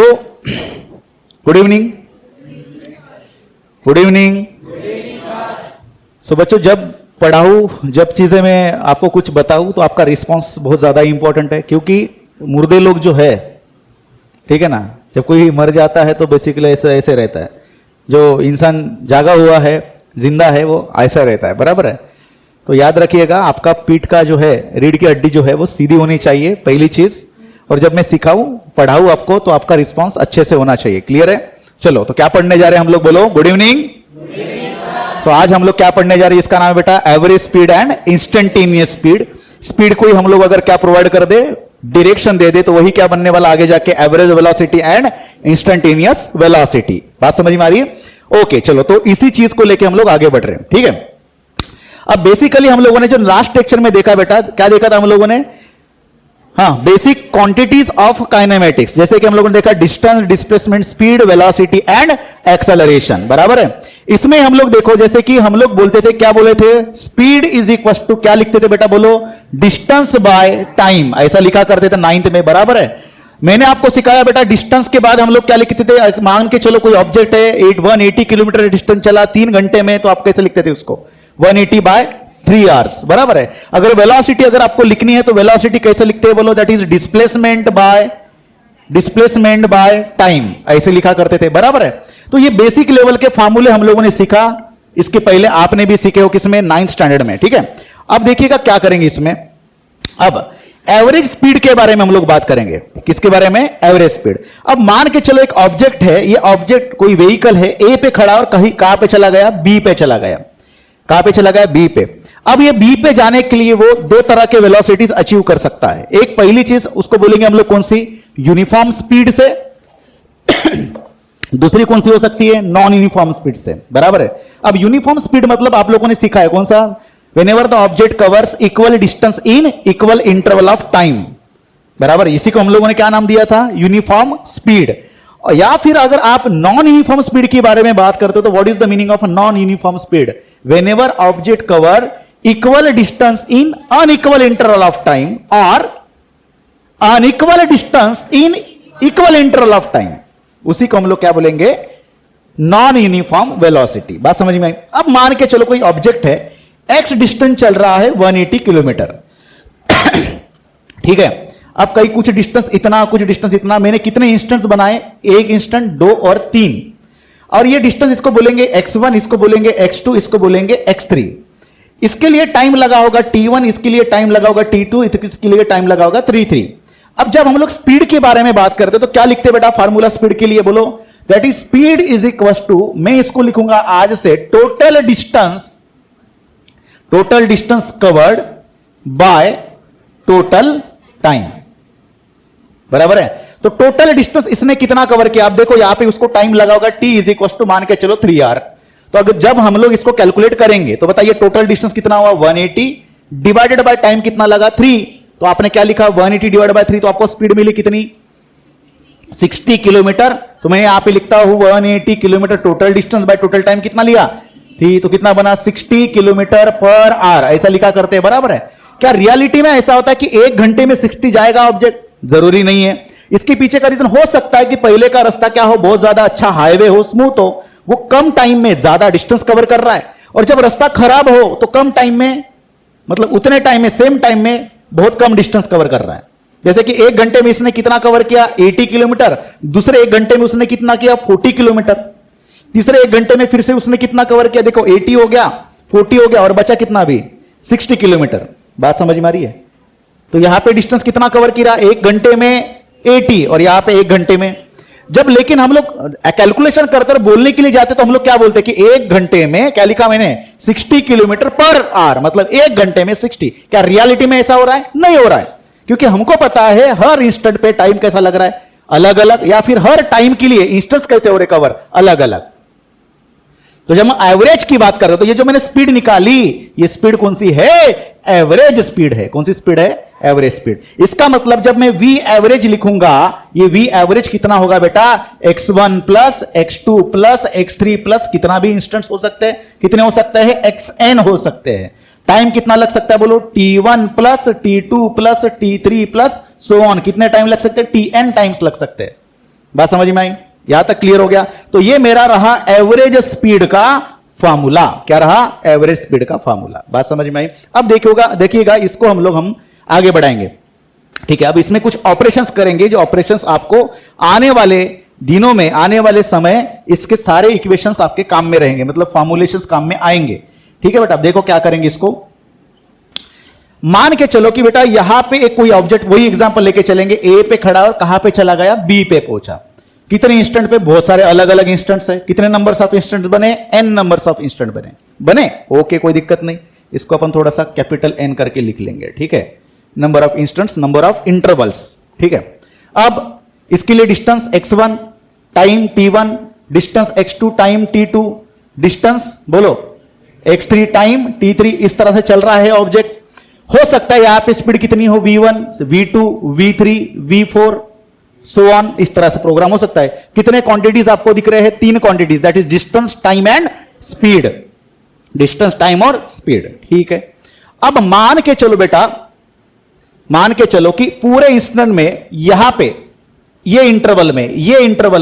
सो good evening, good evening. So बच्चों, जब पढ़ाऊं, जब चीजें मैं आपको कुछ बताऊं तो आपका रिस्पांस बहुत ज्यादा इंपॉर्टेंट है, क्योंकि मुर्दे लोग जो है, ठीक है ना, जब कोई मर जाता है तो बेसिकली ऐसे ऐसे रहता है। जो इंसान जागा हुआ है, जिंदा है, वो ऐसा रहता है, बराबर है। तो याद रखिएगा, आपका पीठ का जो है, रीढ़ की हड्डी जो है वो सीधी होनी चाहिए, पहली चीज। और जब मैं सिखाऊं, पढ़ाऊं आपको, तो आपका रिस्पांस अच्छे से होना चाहिए। क्लियर है? चलो, तो क्या पढ़ने जा रहे हैं हम लोग, बोलो। Good evening. सो आज हम लोग क्या पढ़ने जा रहे हैं, इसका नाम है बेटा average speed and instantaneous speed. Speed कोई हम लोग अगर क्या प्रोवाइड कर दे, डायरेक्शन दे दे, तो वही क्या बनने वाला आगे जाके, average velocity and instantaneous velocity. बात समझ में आ रही है? ओके, चलो, तो इसी चीज को लेके हम लोग आगे बढ़ रहे हैं, ठीक है। अब बेसिकली हम लोगों ने जो लास्ट लेक्चर में देखा बेटा, क्या देखा था हम लोगों ने? हाँ, बेसिक क्वांटिटीज ऑफ काइनेमेटिक्स। जैसे कि हम लोगों ने देखा distance, displacement, speed, velocity and acceleration, बराबर है। इसमें हम लोग देखो, जैसे कि हम लोग बोलते थे, क्या बोले थे? स्पीड इज इक्वल टू क्या लिखते थे बेटा, बोलो? डिस्टेंस बाय टाइम, ऐसा लिखा करते थे 9th में, बराबर है। मैंने आपको सिखाया बेटा, डिस्टेंस के बाद हम लोग क्या लिखते थे? मान के चलो कोई ऑब्जेक्ट है, 180 किलोमीटर डिस्टेंस चला 3 घंटे में, तो आप कैसे लिखते थे उसको? 180 बाय 3 आवर्स, बराबर है। अगर वेलोसिटी अगर आपको लिखनी है तो वेलोसिटी कैसे लिखते हैं, बोलो? That is displacement by time, ऐसे लिखा करते थे, बराबर है। तो ये बेसिक लेवल के फार्मूले हम लोगों ने सीखा। इसके पहले आपने भी सीखे हो, किसमें? 9th स्टैंडर्ड में, ठीक है। अब देखिएगा क्या करेंगे इसमें। अब एवरेज स्पीड के बारे में हम लोग बात करेंगे। किसके बारे में? Average speed. अब मान के चलो एक ऑब्जेक्ट है, ये ऑब्जेक्ट कोई व्हीकल है, ए पे खड़ा और कहीं कहां पे चला गया? बी पे चला गया। कहां पे चला गया? बी पे। अब ये बी पे जाने के लिए वो दो तरह के वेलोसिटीज अचीव कर सकता है। एक पहली चीज उसको बोलेंगे हम लोग कौन सी? यूनिफॉर्म स्पीड से। दूसरी कौन सी हो सकती है? नॉन यूनिफॉर्म स्पीड से, बराबर है। अब यूनिफॉर्म स्पीड मतलब आप लोगों ने सीखा है कौन सा? Whenever the object covers equal distance in equal interval of time, बराबर। इसी को हम लोगों ने क्या नाम दिया था? Uniform speed. या फिर अगर आप नॉन यूनिफॉर्म स्पीड के बारे में बात करते हो तो what is the meaning of non uniform speed? Whenever object cover equal distance in unequal interval of time और unequal distance in equal interval of time, उसी को हम लोग क्या बोलेंगे? Non uniform velocity. बात समझ में आई? अब मान के चलो कोई ऑब्जेक्ट है, एक्स डिस्टेंस चल रहा है 180 किलोमीटर, ठीक है। अब कई कुछ डिस्टेंस इतना, कुछ डिस्टेंस इतना, मैंने कितने इंस्टेंट्स बनाए? 1 इंस्टेंट, 2 और 3। और ये डिस्टेंस इसको बोलेंगे x1, इसको बोलेंगे x2, इसको बोलेंगे x3। इसके लिए टाइम लगा होगा t1, इसके लिए टाइम लगा होगा t2, इसके लिए टाइम लगा होगा 3। अब जब हम लोग स्पीड के बारे में बात करते हैं तो क्या लिखते बेटा फार्मूला स्पीड के लिए, बोलो? That is speed is equal to, मैं इसको लिखूंगा आज से, total distance covered by total time, बराबर है। तो टोटल डिस्टेंस इसने कितना कवर किया? आप देखो यहां पे उसको टाइम लगा होगा t इज इक्वल टू मान के चलो 3 आवर। तो अगर जब हम लोग इसको कैलकुलेट करेंगे तो बताइए टोटल डिस्टेंस कितना हुआ? 180 डिवाइडेड बाय टाइम कितना लगा? 3। तो आपने क्या लिखा? 180 डिवाइडेड बाय 3, तो आपको स्पीड मिली कितनी? 60 किलोमीटर। तो मैं यहां पे लिखता हूं 180 kilometre total distance by total time कितना लिया? 3। तो कितना बना? 60 किलोमीटर पर आवर, ऐसा लिखा करते हैं, बराबर है। क्या रियलिटी में ऐसा होता है कि 1 घंटे में 60 जाएगा ऑब्जेक्ट? जरूरी नहीं है। इसके पीछे का रीजन हो सकता है कि पहले का रास्ता क्या हो, बहुत ज्यादा अच्छा हाईवे हो, स्मूथ हो, वो कम टाइम में ज्यादा डिस्टेंस कवर कर रहा है। और जब रास्ता खराब हो तो कम टाइम में, मतलब उतने टाइम में, सेम टाइम में बहुत कम डिस्टेंस कवर कर रहा है। जैसे कि 1 घंटे में इसने कितना कवर किया? 80 किलोमीटर। दूसरे 1 घंटे में उसने कितना किया? 40 किलोमीटर। तीसरे 1 घंटे में फिर से उसने कितना कवर किया? देखो 80 हो गया, 40 हो गया और बचा कितना? भी 60 किलोमीटर। बात समझ में आ रही है? तो यहां पे डिस्टेंस कितना कवर किया? 1 घंटे में 80 और यहां पे 1 घंटे में। जब लेकिन हम लोग कैलकुलेशन करते बोलने के लिए जाते तो हम लोग क्या बोलते कि 1 घंटे में, क्या लिखा मैंने? 60 किलोमीटर पर आवर, मतलब 1 घंटे में 60। क्या रियलिटी में ऐसा हो रहा है? नहीं हो रहा है, क्योंकि हमको पता है हर इंस्टेंट पे टाइम कैसा लग रहा है, अलग अलग, या फिर हर टाइम के लिए इंस्टेंट्स कैसे हो रहे कवर, अलग अलग। तो जब हम एवरेज की बात कर रहे हो तो ये जो मैंने स्पीड निकाली, ये स्पीड कौन सी है? एवरेज स्पीड है। कौन सी स्पीड है? Average speed. इसका मतलब जब मैं v एवरेज लिखूंगा, ये v एवरेज कितना होगा बेटा? x1 plus x2 plus x3 plus कितना भी इंस्टेंट्स हो सकते हैं। कितने हो सकते हैं? xn हो सकते हैं। टाइम कितना लग सकता है? बोलो t1 plus t2 plus t3 plus so on. कितने टाइम लग सकते हैं? tn टाइम्स लग सकते हैं। बात समझ में आई? यहां तक क्लियर हो गया? तो ये मेरा रहा एवरेज स्पीड का फार्मूला। क्या रहा? एवरेज स्पीड का फार्मूला। बात समझ में आई? अब देखिएगा इसको हम आगे बढ़ाएंगे। ठीक है, अब इसमें कुछ ऑपरेशंस करेंगे, जो ऑपरेशंस आपको आने वाले दिनों में, आने वाले समय इसके सारे इक्वेशंस आपके काम में रहेंगे, मतलब फॉर्मुलेशंस काम में आएंगे। ठीक है बेटा, अब देखो क्या करेंगे इसको। मान के चलो कि बेटा यहां पे एक कोई ऑब्जेक्ट, वही एग्जांपल लेके चलेंगे, ए पे खड़ा और कहां पे चला गया? बी पे पहुंचा। कितने इंस्टेंट पे? बहुत सारे अलग अलग इंस्टेंट्स है। कितने नंबर्स ऑफ इंस्टेंट बने? एन नंबर्स ऑफ इंस्टेंट बने। ओके, कोई दिक्कत नहीं। इसको अपन थोड़ा सा कैपिटल एन करके लिख लेंगे। ठीक है, number of instants, number of intervals. ठीक है, अब इसके लिए distance x1 time t1, distance x2 time t2, distance बोलो x3 टाइम t3, इस तरह से चल रहा है ऑब्जेक्ट। हो सकता है यहां पे स्पीड कितनी हो? v1, v2, v3, v4 so on, इस तरह से प्रोग्राम हो सकता है। कितने क्वांटिटीज आपको दिख रहे हैं? 3 quantities, that is distance, time and speed. Distance, time और स्पीड। ठीक है, अब मान के चलो बेटा, मान के चलो कि पूरे इंस्टेंट में यहां पे ये इंटरवल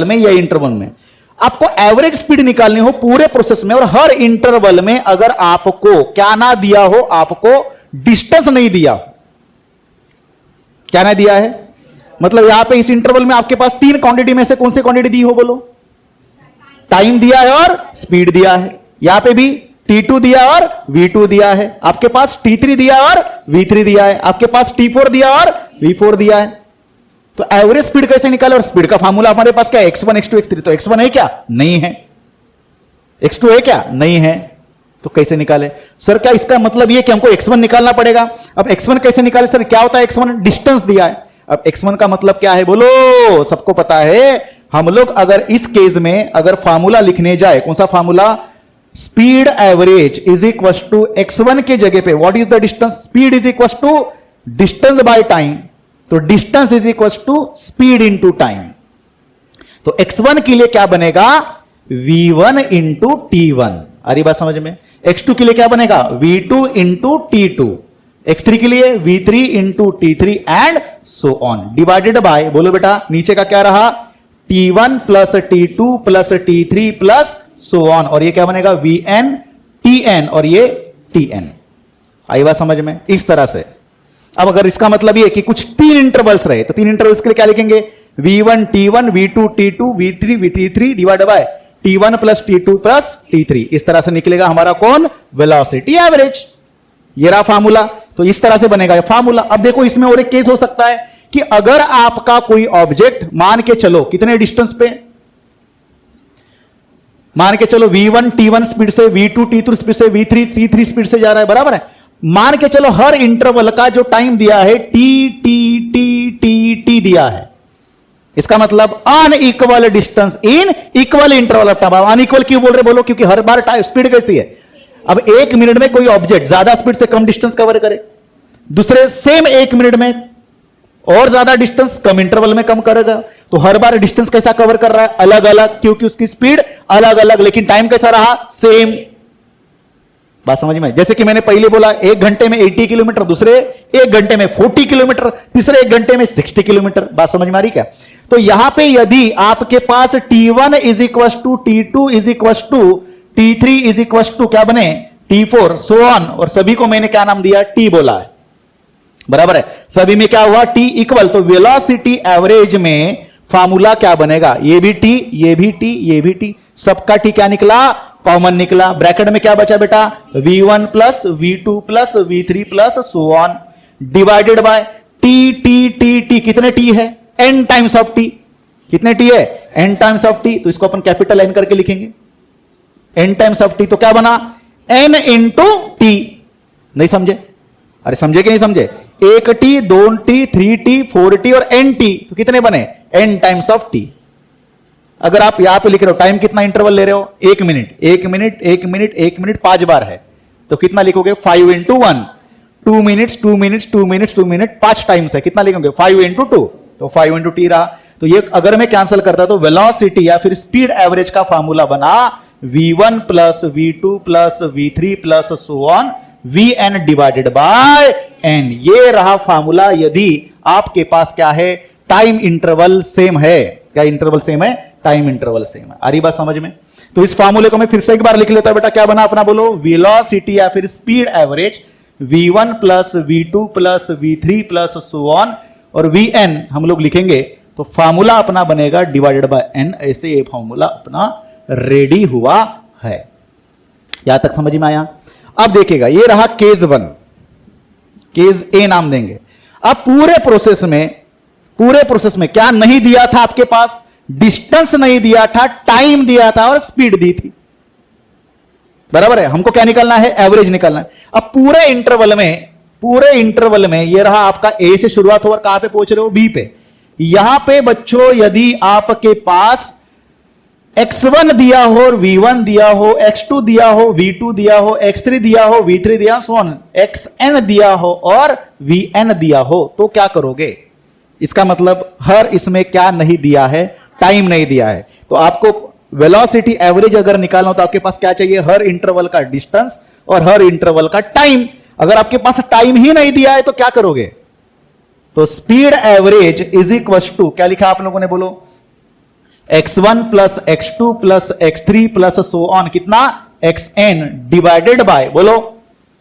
में आपको एवरेज स्पीड निकालनी हो पूरे प्रोसेस में, और हर इंटरवल में अगर आपको क्या ना दिया हो, आपको डिस्टेंस नहीं दिया। क्या ना दिया है? मतलब यहां पे इस इंटरवल में आपके पास 3 क्वांटिटी में से कौन सी क्वांटिटी दी हो? बोलो। टाइम दिया है और स्पीड दिया है। यहां पे भी t2 दिया और v2 दिया है, आपके पास t3 दिया और v3 दिया है, आपके पास t4 दिया और v4 दिया है। तो एवरेज स्पीड कैसे निकाले? और स्पीड का फार्मूला हमारे पास क्या है? x1, x2, x3। तो x1 है क्या? नहीं है। x2 है क्या? नहीं है। तो कैसे निकाले सर? क्या इसका मतलब ये कि हमको x1 निकालना पड़ेगा? अब x1 कैसे निकाले सर? क्या होता है x1? डिस्टेंस दिया है। अब x1 का मतलब क्या है? बोलो, सबको पता है। हम लोग अगर इस केस में अगर फार्मूला लिखने जाए, कौन सा formula? Speed average is equal to x1 के जगह पे what is the distance? Speed is equal to distance by time. तो distance is equal to speed into time. तो x1 के लिए क्या बनेगा? v1 into t1। अरे बात समझ में? x2 के लिए क्या बनेगा? v2 into t2। x3 के लिए v3 into t3 and so on, divided by, बोलो बेटा नीचे का क्या रहा? t1 plus t2 plus t3 plus so on, और ये क्या बनेगा? vn tn, और ये tn। आई बात समझ में? इस तरह से। अब अगर इसका मतलब ये कि कुछ 3 इंटरवल्स रहे, तो 3 इंटरवल्स के लिए क्या लिखेंगे? v1 t1 v2 t2 v3 t3 divide by t1 plus t2 plus t3। इस तरह से निकलेगा हमारा कौन? Velocity average. ये रहा फार्मूला। तो इस तरह से बनेगा फार्मूला। अब देखो इसमें और एक केस हो सकता है कि अगर आपका कोई ऑब्जेक्ट, मान के चलो कितने डिस्टेंस पे, मान के चलो v1 t1 स्पीड से, v2 t2 स्पीड से, v3 t3 स्पीड से जा रहा है, बराबर है। मान के चलो हर इंटरवल का जो टाइम दिया है t t t t t दिया है। इसका मतलब unequal distance in equal interval of time. Unequal क्यों बोल रहे? बोलो क्योंकि हर बार स्पीड कैसी है? अब 1 मिनट में कोई ऑब्जेक्ट ज्यादा स्पीड से कम डिस्टेंस कवर करे, दूसरे सेम 1 मिनट में और ज्यादा डिस्टेंस कम इंटरवल में कम करेगा। तो हर बार डिस्टेंस कैसा कवर कर रहा है? अलग अलग, क्योंकि उसकी स्पीड अलग अलग, लेकिन टाइम कैसा रहा? सेम। बात समझ में? जैसे कि मैंने पहले बोला 1 घंटे में 80 किलोमीटर, दूसरे 1 घंटे में 40 किलोमीटर, तीसरे 1 घंटे में 60 किलोमीटर। बात समझ में आ रही क्या? तो यहां पे यदि आपके पास t1 is equal to t2 is equal to t3 is equal to क्या बने? t4 सो ऑन, और सभी को मैंने क्या नाम दिया? t बोला है, बराबर है। सभी में क्या हुआ? t equal. तो वेलोसिटी एवरेज में फार्मूला क्या बनेगा? ये भी t, ये भी t, ये भी t, सबका t क्या निकला? कॉमन निकला। ब्रैकेट में क्या बचा बेटा? v1 plus v2 plus v3 plus so on, divided by t t t t। कितने t है? n times of t। कितने t है? n times of t। तो इसको अपन कैपिटल n करके लिखेंगे, n टाइम्स ऑफ t। तो क्या बना? n into t। नहीं समझे? अरे समझे कि नहीं समझे? 1t 2t 3t 4t और nt। तो कितने बने? n times of t। अगर आप यहां पे लिख रहे हो टाइम, कितना इंटरवल ले रहे हो? 1 मिनट, 1 मिनट, 1 मिनट, 1 मिनट 5 बार है, तो कितना लिखोगे? 5 into 1, 2 minutes 2 minutes 2 minutes 2 minute 5 times है, कितना लिखोगे? 5 इंटू 2, तो 5 इंटू t रहा। तो ये अगर मैं कैंसिल करता तो वेलोसिटी या फिर स्पीड एवरेज का फार्मूला बना v1 plus v2 plus v3 plus so on vn divided by n। ये रहा फार्मूला यदि आपके पास क्या है? टाइम इंटरवल सेम है। क्या इंटरवल सेम है? टाइम इंटरवल सेम है। आ रही बात समझ में? तो इस फॉर्मूले को मैं फिर से एक बार लिख लेता हूं बेटा, क्या बना अपना? बोलो, वेलोसिटी या फिर speed average v1 plus v2 plus v3 plus so on, और vn हम लोग लिखेंगे तो फॉर्मूला अपना बनेगा डिवाइडेड बाय n। ऐसे ये फॉर्मूला अपना रेडी हुआ है। यहां तक समझ में आया? अब देखिएगा, ये रहा केस 1, केस ए नाम देंगे। अब पूरे प्रोसेस में क्या नहीं दिया था आपके पास? डिस्टेंस नहीं दिया था, टाइम दिया था और स्पीड दी थी। बराबर है? हमको क्या निकालना है? एवरेज निकालना है। अब पूरे इंटरवल में ये रहा आपका ए से शुरुआत हो और कहां पे पहुंच रहे हो? बी पे। यहां पे बच्चों यदि आपके पास x1 दिया हो और v1 दिया हो, x2 दिया हो, v2 दिया हो, x3 दिया हो, v3 दिया हो, सोन xn दिया हो और vn दिया हो, तो क्या करोगे? इसका मतलब हर इसमें क्या नहीं दिया है? टाइम नहीं दिया है। तो आपको वेलोसिटी एवरेज अगर निकालना हो तो आपके पास क्या चाहिए? हर इंटरवल का डिस्टेंस और हर इंटरवल का टाइम। अगर आपके पास टाइम ही नहीं दिया है तो क्या करोगे? तो speed average is equal to क्या लिखा आप लोगों ने? बोलो, x1 plus x2 plus x3 plus so on, कितना? xn डिवाइडेड बाय, बोलो,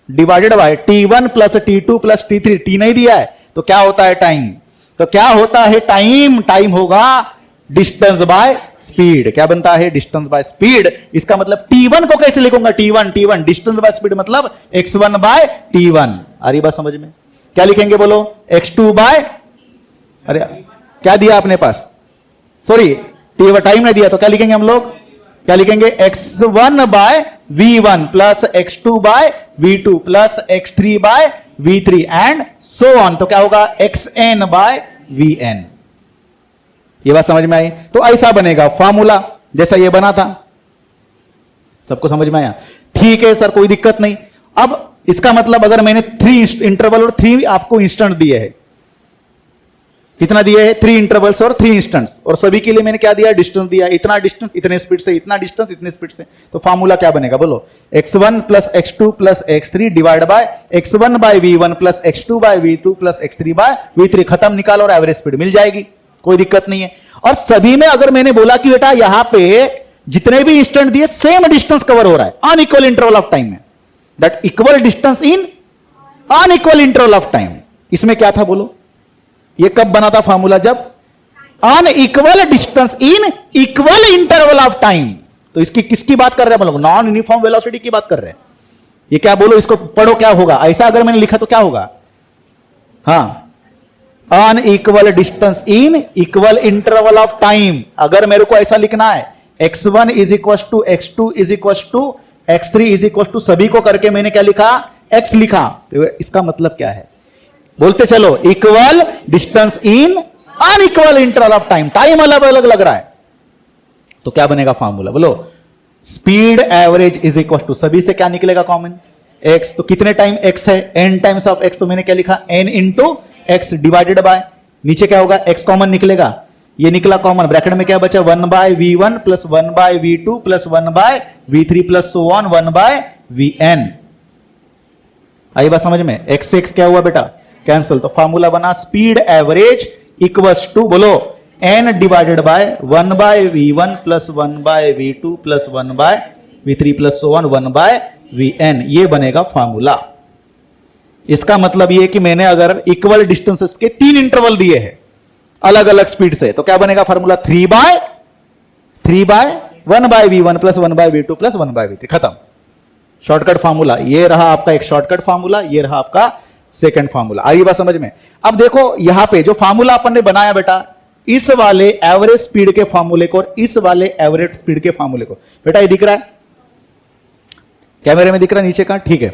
divided by t1 plus t2 plus t3। t नहीं दिया है तो क्या होता है? टाइम। तो क्या होता है? टाइम होगा डिस्टेंस बाय स्पीड। क्या बनता है? Distance by speed. इसका मतलब t1 को कैसे लिखूंगा? t1 डिस्टेंस बाय स्पीड मतलब x1 बाय t1। आ रही बात समझ में? क्या लिखेंगे? बोलो, x2 बाय, अरे क्या दिया आपने पास? सॉरी, टाइम नहीं दिया तो क्या लिखेंगे हम लोग? क्या लिखेंगे? x1 bye v1 plus x2 bye v2 plus x3 bye v3 and so on. तो क्या होगा? xn by vn। ये बात समझ में आई? तो ऐसा बनेगा फॉर्मूला जैसा ये बना था। सबको समझ में आया? ठीक है सर, कोई दिक्कत नहीं। अब इसका मतलब अगर मैंने 3 इंटरवल और 3 आपको इंस्टेंट दिए हैं, कितना दिए हैं? 3 इंटरवल्स और 3 इंस्टेंट्स, और सभी के लिए मैंने क्या दिया? डिस्टेंस दिया। इतना डिस्टेंस इतने स्पीड से, इतना डिस्टेंस इतने स्पीड से। तो फॉर्मूला क्या बनेगा? बोलो, x1 plus x2 plus x3 divide by x1 bye v1 plus x2 bye v2 plus x3 bye v3। खत्म, निकालो और एवरेज स्पीड मिल जाएगी, कोई दिक्कत नहीं है। और सभी में अगर मैंने बोला कि बेटा यहां पे जितने भी इंस्टेंट दिए सेम डिस्टेंस कवर हो रहा है अनइक्वल इंटरवल ऑफ टाइम में, that equal distance in unequal interval of time. इसमें क्या था? बोलो, ये कब बना था फॉर्मूला? जब unequal distance in equal interval of time. तो इसकी किसकी बात कर रहे हैं हम लोग? नॉन यूनिफॉर्म वेलोसिटी की बात कर रहे हैं। ये क्या? बोलो, इसको पढ़ो, क्या होगा? ऐसा अगर मैंने लिखा तो क्या होगा? हाँ, unequal distance in equal interval of time. अगर मेरे को ऐसा लिखना है, x1 is equal to x2 is equal to x3 is equal to, सभी को करके मैंने क्या लिखा? x लिखा। तो इसका मतलब क्या है? बोलते चलो, equal distance in unequal interval of time. Time अलग अलग लग रहा है तो क्या बनेगा फॉर्मूला? बोलो, speed average is equal to, सभी से क्या निकलेगा? Common x। तो कितने टाइम x है? n times of x। तो मैंने क्या लिखा? n into x divided by, नीचे क्या होगा? x कॉमन निकलेगा, ये निकला कॉमन, ब्रैकेट में क्या बचा? 1 by v1 plus 1 by v2 plus 1 by v3 plus so on 1 by vn। आई बात समझ में? x से x क्या हुआ बेटा? कैंसिल। तो फॉर्मूला बना स्पीड एवरेज इक्वल्स टू, बोलो, n divided by 1 by v1 plus 1 by v2 plus 1 by v3 plus so on 1 by vn। ये बनेगा फॉर्मूला। इसका मतलब ये कि मैंने अगर इक्वल डिस्टेंसेस के 3 इंटरवल दिए हैं अलग अलग स्पीड से, तो क्या बनेगा formula? 3 by 1 by v1 plus 1 by v2 plus 1 by v3। खत्म, शॉर्टकट फॉर्मूला। ये रहा आपका एक शॉर्टकट फॉर्मूला, ये रहा आपका सेकंड फॉर्मूला। आई बात समझ में? अब देखो यहां पे जो फॉर्मूला अपन ने बनाया बेटा, इस वाले एवरेज स्पीड के फॉर्मूले को और इस वाले एवरेज स्पीड के फॉर्मूले को, बेटा ये दिख रहा है? कैमरे में दिख रहा है नीचे का? ठीक है।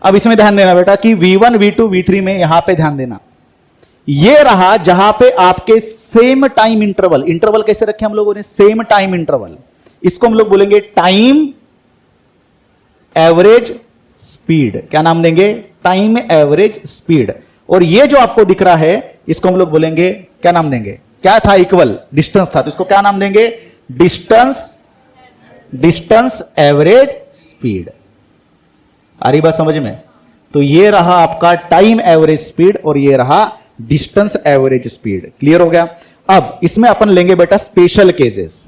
अब इसमें ध्यान देना बेटा कि v1 v2 v3 में यहां पे ध्यान देना, ये रहा जहां पे आपके सेम टाइम इंटरवल, इंटरवल कैसे रखे हम लोगों ने? Same time interval. इसको हम लोग बोलेंगे टाइम एवरेज स्पीड। क्या नाम देंगे? Time average speed. और ये जो आपको दिख रहा है इसको हम लोग बोलेंगे, क्या नाम देंगे? क्या था? इक्वल डिस्टेंस था, तो इसको क्या नाम देंगे? Distance average speed. आ रही बात समझ में? तो ये रहा आपका टाइम एवरेज स्पीड और ये रहा डिस्टेंस एवरेज स्पीड। क्लियर हो गया? अब इसमें अपन लेंगे बेटा स्पेशल केसेस।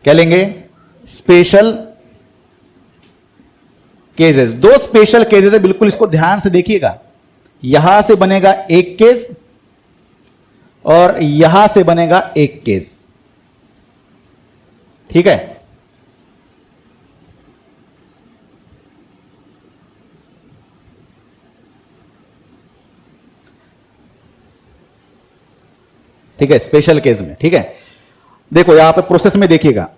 क्या लेंगे? Special cases. दो स्पेशल केसेस है, बिल्कुल इसको ध्यान से देखिएगा। यहां से बनेगा एक केस और यहां से बनेगा एक केस, ठीक है। ठीक है, स्पेशल केस में, ठीक है। देखो यहां पे प्रोसेस में देखिएगा।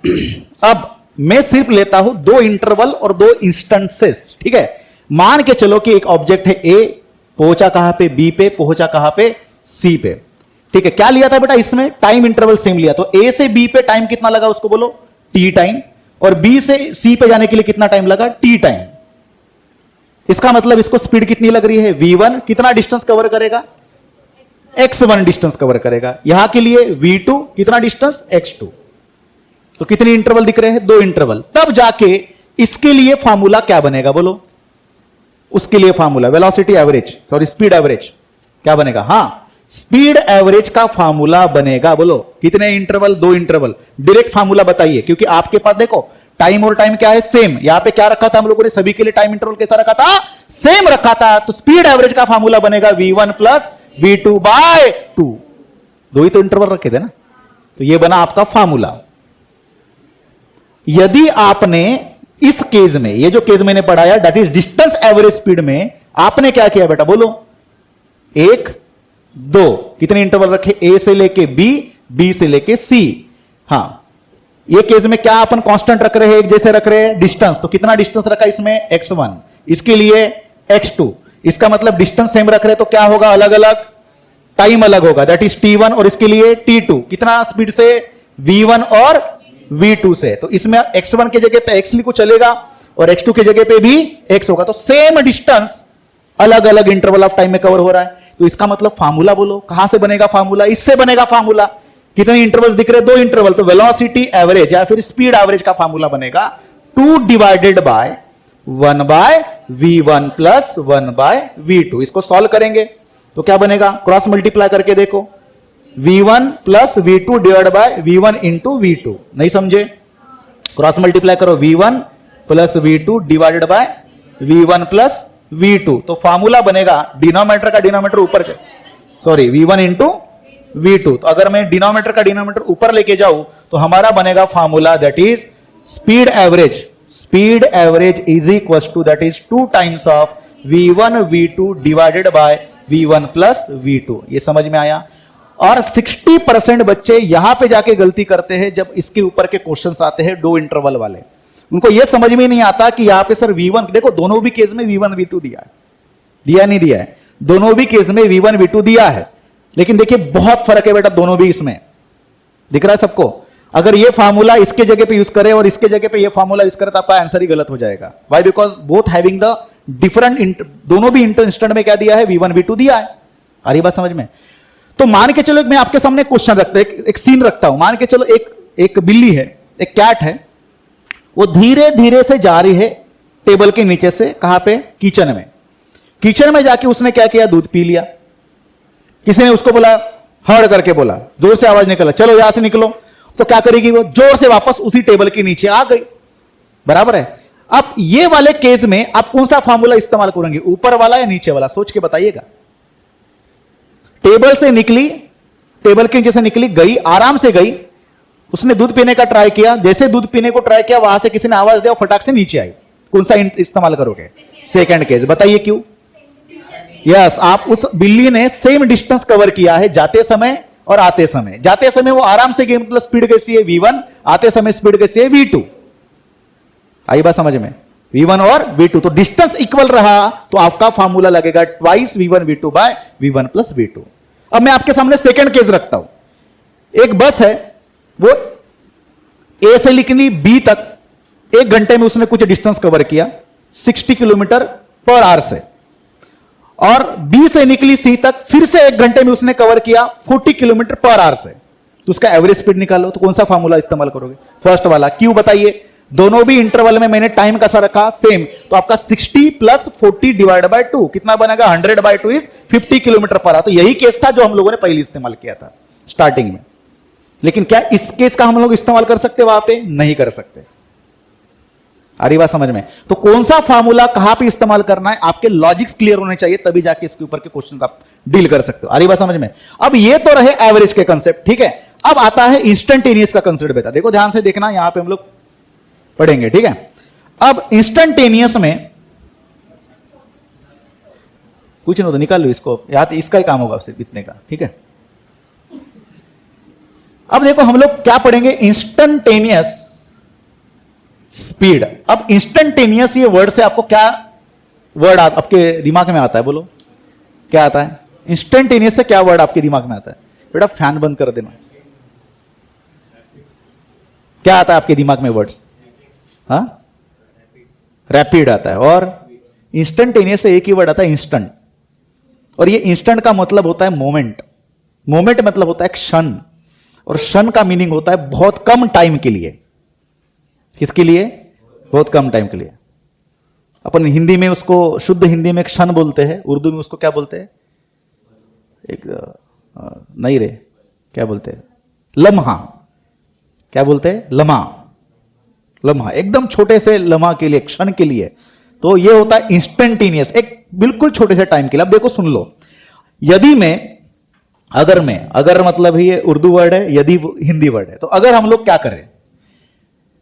अब मैं सिर्फ लेता हूं दो इंटरवल और दो इंस्टेंसेस, ठीक है। मान के चलो कि एक ऑब्जेक्ट है ए, पहुंचा कहां पे? बी पे, पहुंचा कहां पे? सी पे, ठीक है। क्या लिया था बेटा इसमें? टाइम इंटरवल सेम लिया। तो ए से बी पे टाइम कितना लगा उसको बोलो? T time. और बी से सी पे जाने के लिए कितना टाइम लगा? T time. इसका मतलब इसको स्पीड कितनी लग रही है? v1 कितना डिस्टेंस कवर करेगा? x1 डिस्टेंस कवर करेगा। यहां के लिए v2 कितना डिस्टेंस? x2। तो कितने इंटरवल दिख रहे हैं? दो इंटरवल। तब जाके इसके लिए फॉर्मूला क्या बनेगा बोलो? उसके लिए formula velocity average, sorry speed average क्या बनेगा? हां, स्पीड एवरेज का फॉर्मूला बनेगा। बोलो कितने इंटरवल? दो इंटरवल। डायरेक्ट फॉर्मूला बताइए, क्योंकि आपके पास देखो टाइम और टाइम क्या है? सेम। यहां पे क्या रखा था हम लोगों ने? सभी के लिए टाइम इंटरवल कैसा रखा था? सेम रखा था। तो स्पीड एवरेज का फॉर्मूला बनेगा v1 प्लस v2 बाय 2। दो ही तो इंटरवल रखे थे ना, तो ये बना आपका फॉर्मूला। यदि आपने इस केस में, ये जो केस मैंने पढ़ाया that is distance average speed में, आपने क्या किया बेटा बोलो? एक, दो, कितने इंटरवल रखे? ए से लेके बी, बी से लेके सी। हां, ये केस में क्या अपन कांस्टेंट रख रहे हैं? एक जैसे रख रहे हैं डिस्टेंस। तो कितना डिस्टेंस रखा इसमें? x1, इसके लिए x2। इसका मतलब डिस्टेंस सेम रख रहे हैं, तो क्या होगा? अलग अलग टाइम अलग होगा, दैट इज t1, और इसके लिए t2। कितना स्पीड से? v1 और v2 से। तो इसमें x1 की जगह पे x लिखो चलेगा, और x2 की जगह पे भी x होगा। तो सेम डिस्टेंस अलग अलग इंटरवल ऑफ टाइम में कवर हो रहा है। तो इसका मतलब फार्मूला बोलो, कहां से बनेगा फार्मूला? इससे बनेगा फार्मूला। कितने इंटरवल्स दिख रहे? दो इंटरवल। तो वेलोसिटी एवरेज या फिर स्पीड एवरेज का फार्मूला बनेगा 2 divided by 1 by v1 plus 1 by v2। इसको सॉल्व करेंगे तो क्या बनेगा? क्रॉस मल्टीप्लाई करके देखो, v1 plus v2 divide by v1 into v2। नहीं समझे? क्रॉस मल्टीप्लाई करो, v1 plus v2 divided by v1 plus v2। तो फॉर्मूला बनेगा, डिनोमिनेटर का डिनोमिनेटर ऊपर, सॉरी v1 इंटू v2। तो अगर मैं डिनोमिनेटर का डिनोमिनेटर ऊपर लेके जाऊं तो हमारा बनेगा formula that is speed average. Speed average is equal to that is 2 times of v1 v2 divided by v1 plus v2। ये समझ में आया? और 60% बच्चे यहां पे जाके गलती करते हैं जब इसके ऊपर के क्वेश्चंस आते हैं दो इंटरवल वाले। उनको यह समझ में नहीं आता कि यहां पे सर v1, देखो दोनों भी केस में v1 v2 दिया है, दिया नहीं दिया है? दोनों भी केस में v1 v2 दिया है, लेकिन देखिए बहुत फर्क है बेटा दोनों भी। इसमें दिख रहा है सबको? अगर ये फार्मूला इसके जगह पे यूज करे और इसके जगह पे ये फार्मूला यूज करे तो आपका आंसर ही गलत हो जाएगा। Why? Because both having the different, दोनों भी इंस्टेंट में क्या दिया है? v1 v2 दिया है। आ रही बात समझ में? तो मान के चलो मैं आपके सामने क्वेश्चन रखता हूं, एक सीन रखता हूं। मान के चलो एक बिल्ली है, एक कैट है, वो धीरे धीरे से जा रही है टेबल के नीचे से, कहां पे? किचन में। किचन में जाके उसने क्या किया? दूध पी लिया। किसी ने उसको बोला, हड़ करके बोला, जोर से आवाज निकला, चलो यहां से निकलो। तो क्या करेगी वो? जोर से वापस उसी टेबल के नीचे आ गई। बराबर है? अब ये वाले केस में आप कौन सा फॉर्मूला इस्तेमाल करेंगे? ऊपर वाला या नीचे वाला? सोच के बताइएगा। टेबल से निकली, टेबल के नीचे से निकली, गई, आराम से गई, उसने दूध पीने का ट्राई किया। जैसे दूध पीने को ट्राई किया वहां से किसी ने आवाज दिया, फटाक से नीचे आई। कौन सा इस्तेमाल करोगे? Second case. बताइए क्यों? यस, आप उस बिल्ली ने सेम डिस्टेंस कवर किया है जाते समय और आते समय। जाते समय वो आराम से गई, मतलब स्पीड कैसी है? v1। आते समय स्पीड कैसी है? v2। आई बात समझ में? v1 और v2, तो डिस्टेंस इक्वल रहा तो आपका फॉर्मूला लगेगा twice v1 v2 by v1 plus v2। अब मैं आपके सामने सेकंड केस रखता हूं। एक बस है, वो ए से निकली बी तक 1 घंटे में उसने कुछ डिस्टेंस कवर किया 60 किलोमीटर पर आवर से, और बी से निकली सी तक, फिर से 1 घंटे में उसने कवर किया 40 किलोमीटर पर आवर से। तो उसका एवरेज स्पीड निकालो। तो कौन सा फॉर्मूला इस्तेमाल करोगे? फर्स्ट वाला। क्यों बताइए? दोनों भी इंटरवल में मैंने टाइम कैसा रखा, सेम। तो आपका 60 प्लस 40 डिवाइड बाय 2 कितना बनेगा, 100 by 2 is 50 kilometre per hour. तो यही केस था जो हम लोगों ने पहले इस्तेमाल किया था स्टार्टिंग में। लेकिन क्या इस केस का हम लोग इस्तेमाल कर सकते, वहां पे नहीं कर सकते। आ रही बात समझ में? तो कौन सा फार्मूला कहां पे इस्तेमाल करना है, आपके लॉजिक्स क्लियर होने चाहिए, तभी जाके इसके ऊपर के क्वेश्चन आप डील कर सकते हो। आ रही बात समझ में? अब ये तो रहे एवरेज के कंसेप्ट, ठीक है। अब आता है इंस्टेंटेनियस का कंसेप्ट बेटा। देखो ध्यान से देखना, यहां पे हम लोग पढ़ेंगे, ठीक है। अब इंस्टेंटेनियस में कुछ नहीं तो निकाल लो इसको, यहां तो इसका ही काम होगा सिर्फ इतने का, ठीक है। अब देखो हम लोग क्या पढ़ेंगे, इंस्टेंटेनियस स्पीड। अब इंस्टेंटेनियस ये वर्ड से आपको क्या वर्ड आपके दिमाग में आता है, बोलो क्या आता है? इंस्टेंटेनियस से क्या वर्ड आपके दिमाग में आता है बेटा? फैन बंद कर देना। क्या आता है आपके दिमाग में वर्ड्स? हाँ, रैपिड आता है। और इंस्टेंटेनियस से एक ही वर्ड आता है, इंस्टेंट। और ये इंस्टेंट का मतलब होता है मोमेंट। मोमेंट मतलब होता है क्षण, और क्षण का मीनिंग होता है बहुत कम टाइम के लिए। किसके लिए? बहुत कम टाइम के लिए। अपन हिंदी में उसको, शुद्ध हिंदी में क्षण बोलते हैं, उर्दू में उसको क्या बोलते हैं? एक नहीं रे, क्या बोलते हैं? लम्हा। क्या बोलते हैं? लम्हा। लम्हा, एकदम छोटे से लम्हा के लिए, क्षण के लिए। तो ये होता है इंस्टेंटेनियस, एक बिल्कुल छोटे से टाइम के लिए। अब देखो सुन लो, यदि मैं, अगर मतलब ये उर्दू वर्ड है, यदि हिंदी वर्ड है। तो अगर हम लोग क्या करें,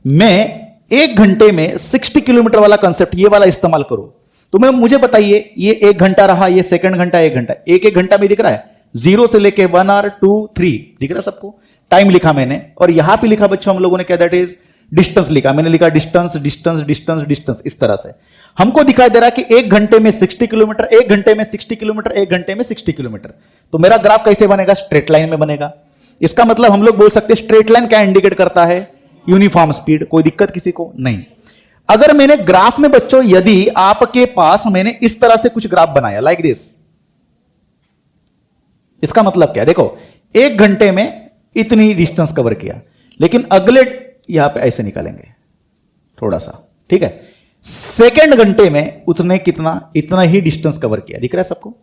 मैं 1 घंटे में 60 किलोमीटर वाला कंसेप्ट ये वाला इस्तेमाल करूं, तो मैं, मुझे बताइए, ये 1 घंटा रहा, ये सेकंड घंटा, 1 घंटा, एक घंटा में दिख रहा है, 0 से लेके 1 आवर 2 3 दिख रहा है सबको। टाइम लिखा मैंने, और यहां पे लिखा बच्चों हम लोगों ने क्या, दैट इज डिस्टेंस लिखा। मैंने लिखा डिस्टेंस डिस्टेंस डिस्टेंस डिस्टेंस, इस तरह से हमको दिखाई दे रहा है कि 1 घंटे में 60 किलोमीटर, 1 घंटे में 60 किलोमीटर, 1 घंटे में 60 किलोमीटर। तो मेरा ग्राफ कैसे बनेगा? स्ट्रेट लाइन में बनेगा। इसका मतलब हम लोग बोल सकते हैं स्ट्रेट लाइन क्या इंडिकेट करता है? Uniform speed. कोई दिक्कत किसी को नहीं। अगर मैंने ग्राफ में बच्चों, यदि आपके पास मैंने इस तरह से कुछ ग्राफ बनाया, लाइक दिस, इसका मतलब क्या है? देखो 1 घंटे में इतनी डिस्टेंस कवर किया, लेकिन अगले यहां पे ऐसे निकालेंगे थोड़ा सा, ठीक है। सेकंड घंटे में उतने कितना, इतना ही डिस्टेंस कवर किया, दिख रहा है सबको।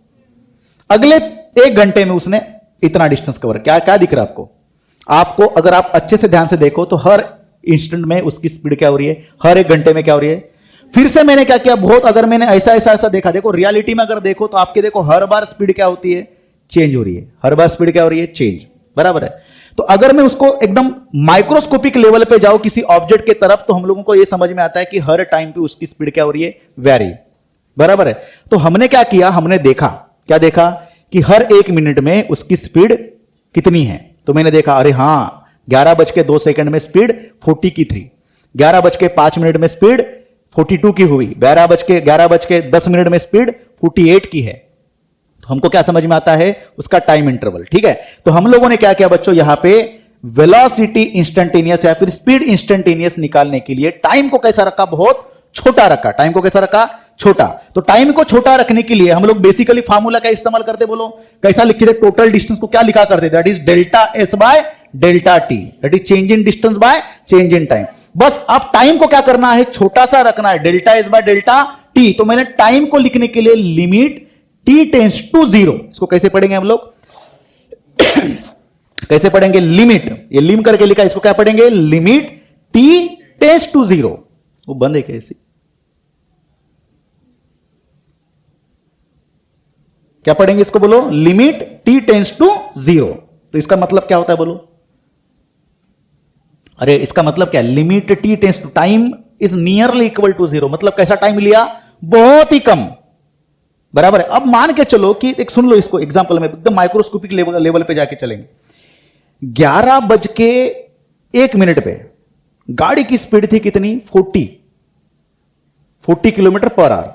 अगले 1 घंटे में उसने इतना डिस्टेंस कवर किया। क्या दिख रहा है आपको? अगर आप अच्छे से ध्यान से देखो तो हर इंस्टेंट में उसकी स्पीड क्या हो रही है, हर 1 घंटे में क्या हो रही है। फिर से मैंने क्या किया, बहुत, अगर मैंने ऐसा देखा, देखो रियलिटी में अगर देखो तो आपके देखो हर बार स्पीड क्या होती है, चेंज हो रही है। हर बार स्पीड क्या हो रही है, चेंज, बराबर है। तो अगर मैं उसको एकदम माइक्रोस्कोपिक लेवल पे जाऊं किसी ऑब्जेक्ट के तरफ, तो हम लोगों को यह समझ में आता है कि हर टाइम पे उसकी स्पीड क्या हो रही है, वेरी, बराबर है। तो हमने क्या किया, हमने देखा, क्या देखा कि हर 1 मिनट में उसकी स्पीड कितनी है। तो मैंने देखा, अरे हां, 11:02 में स्पीड 40 की थी, 11:05 में स्पीड 42 की हुई, 11:10 में स्पीड 48 की है। तो हमको क्या समझ में आता है, उसका टाइम इंटरवल, ठीक है। तो हम लोगों ने क्या किया बच्चों, यहां पे वेलोसिटी इंस्टेंटेनियस या फिर स्पीड इंस्टेंटेनियस निकालने के लिए टाइम को कैसा रखा, बहुत छोटा रखा। टाइम को कैसा रखा, छोटा। तो टाइम को छोटा रखने के लिए हम लोग बेसिकली फार्मूला क्या इस्तेमाल करते, बोलो कैसा लिखते थे? टोटल डिस्टेंस को क्या लिखा करते थे, that is delta S by delta T, that is change in distance by change in time. बस अब टाइम को क्या करना है, छोटा सा रखना है, delta S by delta t. तो मैंने टाइम को लिखने के लिए लिमिट t टेंस टू 0, इसको कैसे पढ़ेंगे हम लोग कैसे पढ़ेंगे, लिमिट, ये लिम करके लिखा, इसको क्या पढ़ेंगे, लिमिट t टेंस टू 0। वो बंद है कैसे, क्या पढ़ेंगे इसको, बोलो लिमिट t टेंस टू 0। तो इसका मतलब क्या होता है, बोलो, अरे इसका मतलब क्या है, limit t tends to, time is nearly equal to 0, मतलब कैसा टाइम लिया, बहुत ही कम, बराबर है। अब मान के चलो कि एक, सुन लो इसको एग्जांपल में, एकदम माइक्रोस्कोपिक लेवल पे जाके चलेंगे। 11:01 पे गाड़ी की स्पीड थी कितनी, 40 किलोमीटर पर आवर।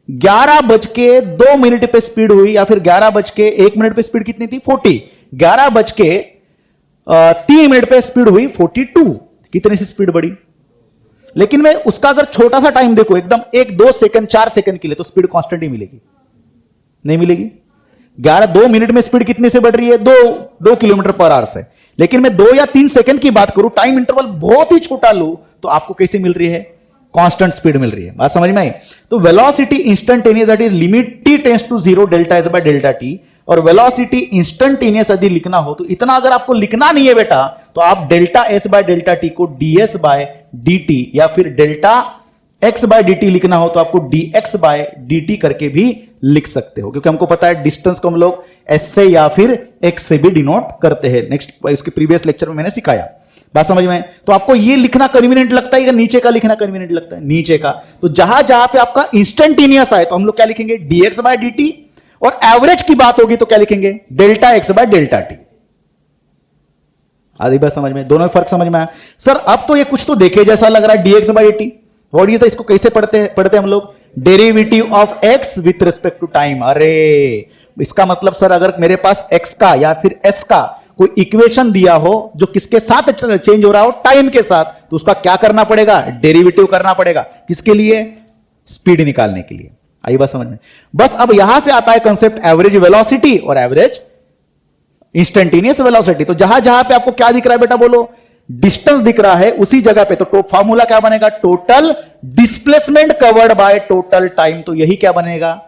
11:02 पे स्पीड हुई, या फिर 11:01 पे स्पीड कितनी थी, 40। 11:03 पे स्पीड हुई 42, कितने से स्पीड बढ़ी। लेकिन मैं उसका अगर छोटा सा टाइम देखो, एकदम 1, 2 सेकंड, 4 सेकंड के लिए, तो स्पीड कांस्टेंट ही मिलेगी, नहीं मिलेगी। 2 मिनट में स्पीड कितने से बढ़ रही है, 2 किलोमीटर पर आवर से। लेकिन मैं 2 या 3 सेकंड की बात करूं, टाइम इंटरवल बहुत ही छोटा लूं, तो आपको कैसे मिल रही है? कांस्टेंट स्पीड मिल रही है। बात समझ में आई? तो velocity instantaneous that is limit t tends to 0 delta S by delta T, और वेलोसिटी इंस्टेंटेनियस यदि लिखना हो तो इतना अगर आपको लिखना नहीं है बेटा, तो आप delta S by delta t को ds बाय dt या फिर डेल्टा x बाय dt लिखना हो तो आपको dx बाय dt करके भी लिख सकते हो, क्योंकि हमको पता है डिस्टेंस को हम लोग s से या फिर x से भी डिनोट करते हैं। नेक्स्ट इसके प्रीवियस लेक्चर में मैंने सिखाया। बात समझ में? तो आपको ये लिखना कन्वीनियंट लगता है या नीचे का लिखना कन्वीनियंट लगता है? नीचे का। तो जहां जहां पे आपका इंस्टेंटेनियस आए तो हम लोग क्या लिखेंगे? dx बाय dt, और एवरेज की बात होगी तो क्या लिखेंगे? Delta x bye delta T. आधी बात समझ में? दोनों में फर्क समझ में आया? सर अब तो ये कुछ तो देखे जैसा लग रहा है, dx by dt। What is the, इसको कैसे पढ़ते हम लोग? Derivative of x with respect to time. अरे इसका मतलब सर अगर मेरे पास x का या फिर s का कोई इक्वेशन दिया हो जो किसके साथ चेंज हो रहा हो? टाइम के साथ, तो उसका क्या करना पड़ेगा? डेरिवेटिव करना पड़ेगा। किसके लिए? स्पीड निकालने के लिए। आई बात समझ में? बस अब यहां से आता है कंसेप्ट एवरेज वेलोसिटी और एवरेज इंस्टेंटेनियस वेलोसिटी। तो जहां जहां पे आपको क्या दिख रहा है बेटा, बोलो? डिस्टेंस दिख रहा है, उसी जगह पे तो फॉर्मूला क्या बनेगा? Total displacement covered by total time. तो यही क्या बनेगा?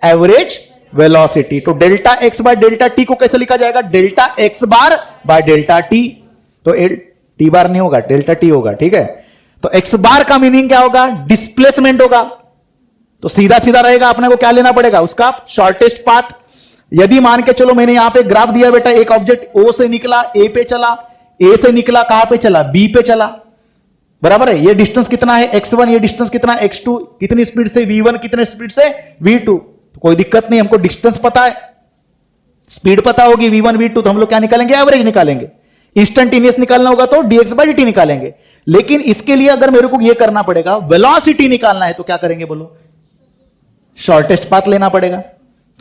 Average velocity. तो delta x by delta t को कैसे लिखा जाएगा? Delta x bar by delta t. तो टी बार नहीं होगा, डेल्टा टी होगा, ठीक है? तो एक्स बार का मीनिंग क्या होगा? डिस्प्लेसमेंट होगा। तो सीधा सीधा रहेगा, अपने को क्या लेना पड़ेगा? उसका शॉर्टेस्ट पाथ। यदि मान के चलो मैंने यहां पे ग्राफ दिया बेटा, एक ऑब्जेक्ट ओ से निकला ए पे चला, ए से निकला कहां पे चला? बी पे चला, बराबर है? ये डिस्टेंस कितना है? x1। ये डिस्टेंस कितना है? x2। कितनी स्पीड से? v1। कितने स्पीड से? v2। तो कोई दिक्कत नहीं, हमको डिस्टेंस पता है, स्पीड पता होगी v1 v2, तो हम लोग क्या निकालेंगे? एवरेज निकालेंगे। इंस्टेंटेनियस निकालना होगा तो dx बाय dt निकालेंगे। लेकिन इसके लिए अगर मेरे को यह करना पड़ेगा, वेलोसिटी निकालना है, तो क्या करेंगे बोलो? शॉर्टेस्ट पाथ लेना पड़ेगा।